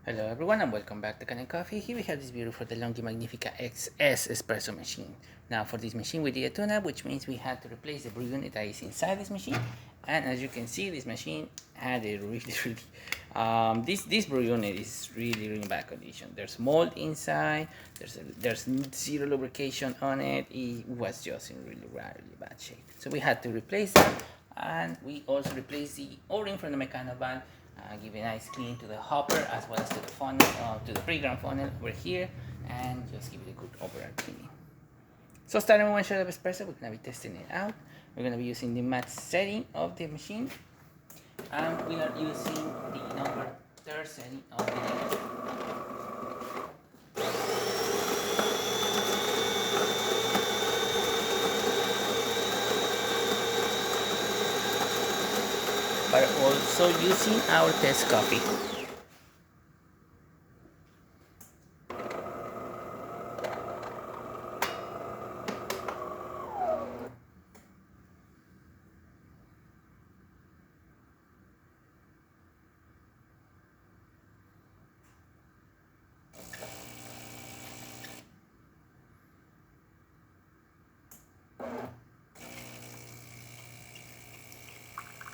Hello everyone and welcome back to Kanen Coffee. Here we have this beautiful DeLonghi Magnifica XS espresso machine. Now for this machine we did a tune-up, which means we had to replace the brew unit that is inside this machine. And as you can see, this machine had a this brew unit is really bad condition. There's mold inside, there's zero lubrication on it. It was just in really bad shape. So we had to replace that, and we also replaced the O-ring from the mechanical valve. Give a nice clean to the hopper as well as to the funnel, to the pre-ground funnel over here, and just give it a good overall cleaning. So starting with one shot of espresso, we're going to be testing it out. We're going to be using the max setting of the machine, and we are using the number 3rd setting of the unit. But also using our test coffee.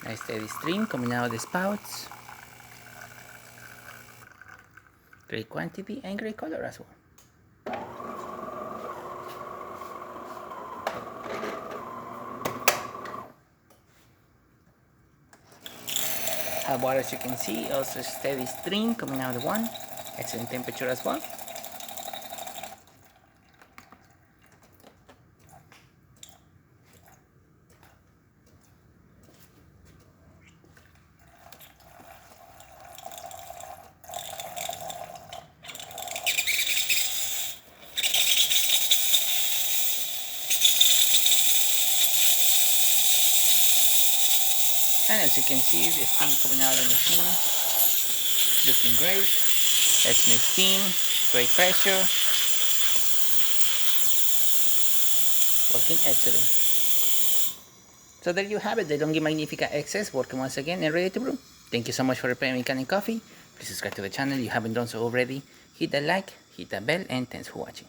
Nice steady stream coming out of the spouts. Great quantity and great color as well. Hot water, as you can see, also steady stream coming out of the one. Excellent temperature as well. And as you can see, the steam coming out of the machine, looking great. Excellent steam, great pressure, working excellent. So there you have it, the DeLonghi Magnifica XS working once again and ready to brew. Thank you so much for repairing Kanen Coffee. Please subscribe to the channel if you haven't done so already. Hit that like, hit that bell, and thanks for watching.